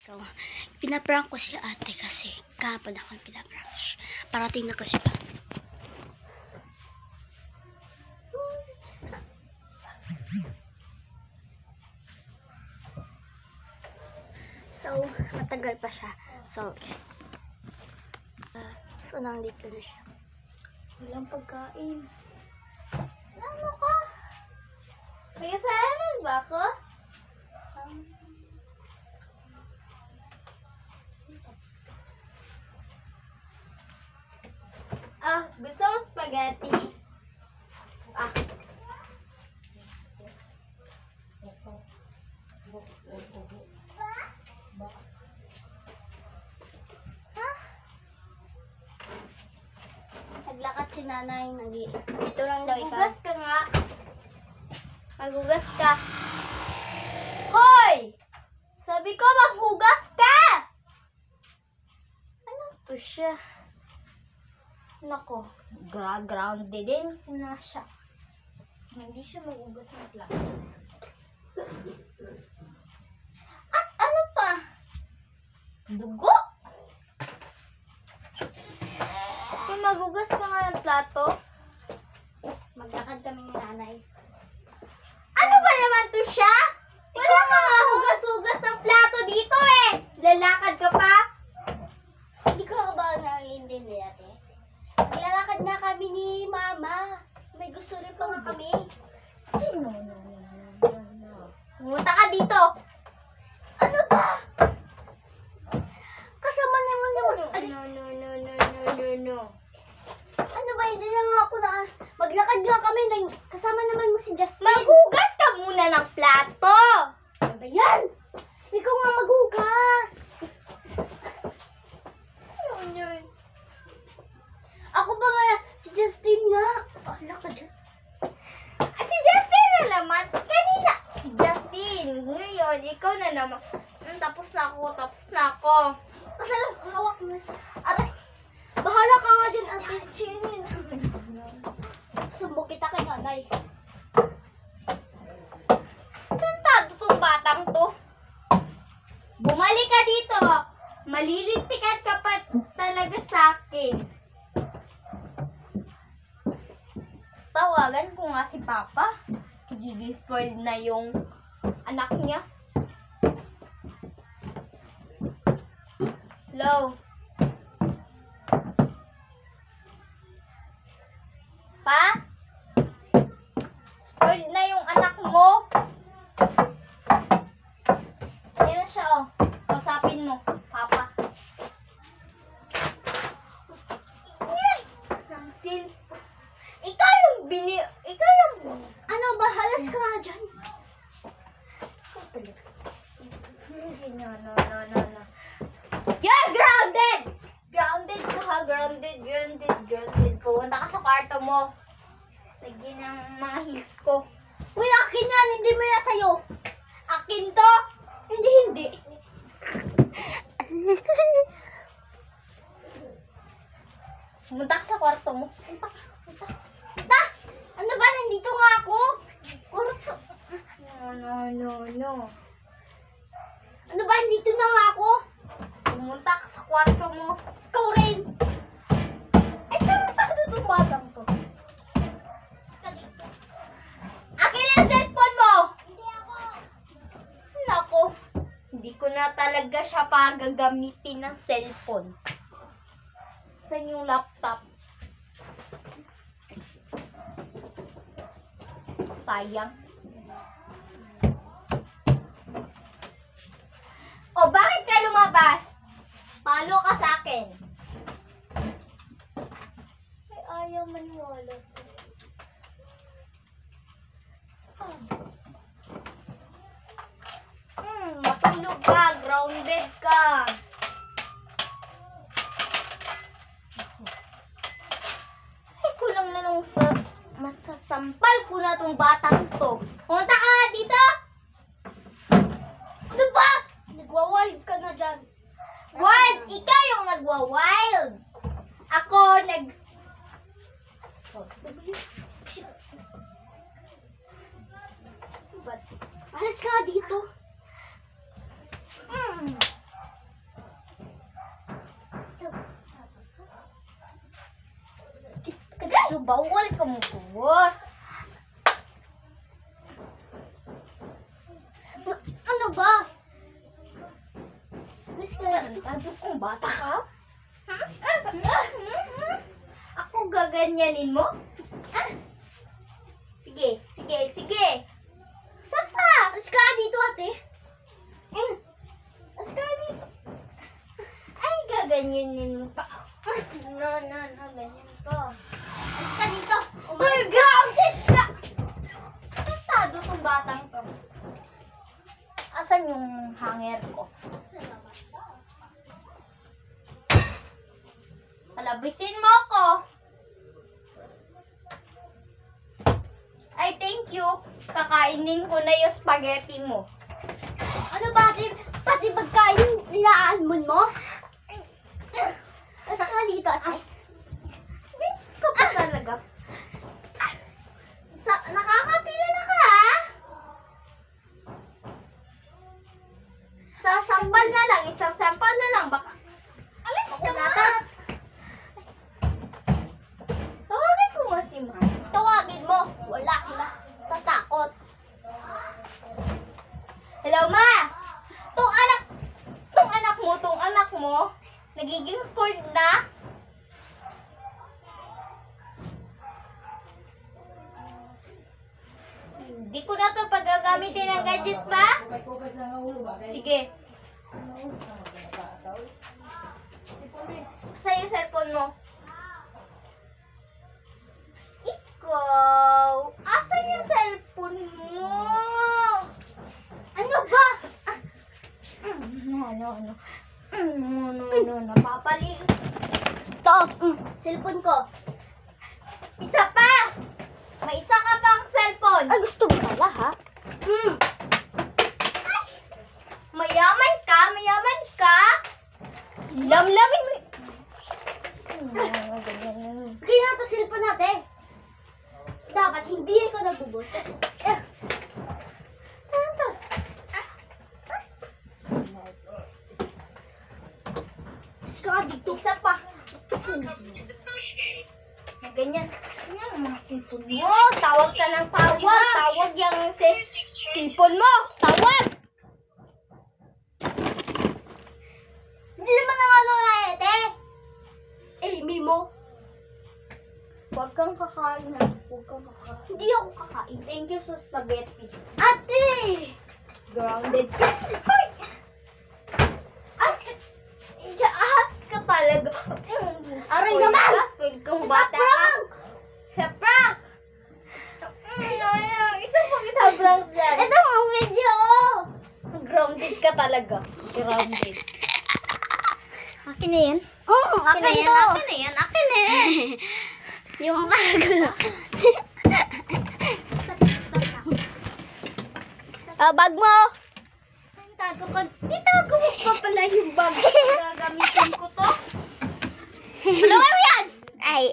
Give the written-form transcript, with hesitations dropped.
So, pinaprank ko si ate kasi kahapon ako pinaprank siya. Parating na kasi pa. So, matagal pa siya. So, nandito na siya. Walang pagkain. Ano ka? May kasalanan ba ako? Gusto mo spaghetti? Naglakad si nanay. Ito lang daw ikaw. Maghugas ka nga. Maghugas ka. Hoy! Sabi ko maghugas ka! Ano to siya? Nako, grounded din na siya. Hindi siya maghugas ng plato. At ano pa? Dugo? Kung maghugas ka nga ng plato, maglakad kami ni nanay. Ano ba naman to siya? Ikaw nga hugas-hugas ng plato dito eh! Lalakad ka pa? Hindi ko ba naiintindi ate? Lalakad na kami ni mama. May gusto rin pa nga kami. No. Pumunta ka dito! Ano ba? Kasama naman No. Ano ba? Hindi na nga ako na. Maglakad nga kami. Kasama naman mo si Justin. Maghugas ka muna ng plato! Ano ba yan? Ikaw nga maghugas. Ano yun? Ako ba nga? Si Justin nga. Wala ka dyan. Si Justin na naman. Kanina. Si Justin. Ngayon, ikaw na naman. Tapos na ako. Kasi hawak mo. Aray. Bahala ka nga dyan, ate. Sumbok kita kay nanay. Tantado tong batang to. Bumalik ka dito. Malilintikan ka pa talaga sa akin. Tawagan ko nga si Papa. Gigi-spoiled na yung anak niya. Hello? Pa? Spoiled na yung anak mo. Yan na siya, oh. Kausapin mo, Papa. Nangsil. Ikaw yung ano ba? Halas ka nga dyan. No. You're grounded! Grounded ka ha, grounded. Pupunta ka sa kwarto mo. Lagyan ng mga heels ko. Uy, akin yan, hindi mo yan sa'yo. Akin to? Hindi. Pumunta ka sa kwarto mo. Punta! Ano ba? Nandito nga ako. Kwarto. No. Ano ba? Nandito na nga ako. Pumunta ka sa kwarto mo. Ikaw rin. Ay, tarantado itong batang to. Akin ang cellphone mo. Hindi ako. Nako. Hindi ko na talaga siya pagagamitin ng cellphone. Saan yung laptop? Sayang. O, bakit ka lumabas? Palo ka sa akin. Ay, ayaw maniwala. Matulog ka. Grounded ka. Ay, kulang na nung masasampal ko na tong batang to. Punta ka dito! Ano ba? Nagwa-wild ka na dyan. Wild! Ikaw yung nagwa-wild. Ako Alas ka dito. bawal ka magugos. Ano ba? Miss ka lang, tago kong bata ka? Ako gaganyanin mo? Sige, sige, sige. Saan pa? Mas ka dito, ate. Mas ka dito. Ay, gaganyanin mo pa. No, ganyan ko. Mas ka dito. Uy, grounded ka! Tratado tong batang to. Asan yung hanger ko? Palabisin mo ako. Ay, thank you. Kakainin ko na yung spaghetti mo. Ano ba? Pati pagkain nilaanmon mo? Asa ka dito, ate? Hindi ka pa talaga. Nakakapila na ka, ha? Sasampal na lang. Isang sampal na lang. Baka alis ka na. Tawagin ko mo si Ma. Tawagin mo. Wala ka. Tatakot. Hello, Ma! Tong anak mo, nagiging spoiled na? Hindi ko na ito paggagamitin ng gadget pa? Sige. Saan yung cellphone mo? Ikaw! Asan yung cellphone mo? Ano ba? No. Napapali. Ito, cellphone ko. Isa pa! May isa ka pang cellphone. Ah, gusto mo pala, ha? Ay, mayaman ka. Lamlamin mo. Kaya na ito cellphone natin. Dapat hindi ko nagubot. Kasi, saan ito? Dito. Isa pa. Ganyan. Ganyan ang mga cellphone mo. Tawag ka ng tawag. Tawag yung cellphone mo. Tawag! Hindi naman ang ano nga ete. Amy mo. Huwag kang kakain ha. Hindi ako kakain. Thank you sa spaghetti. Ate! Grounded ka. Ay! Ahas ka talaga. Aray naman! Spoiled kang bata ka. Sa prank! Isa prank yan. Ito ang video! Grounded ka talaga. Grounded. Akin na yan? Oo, akin na yan. Akin na yan. Yung bago. Bag mo! Itago mo pa pala yung bag. Gagamitin ko to. Ano ba yan? Ay.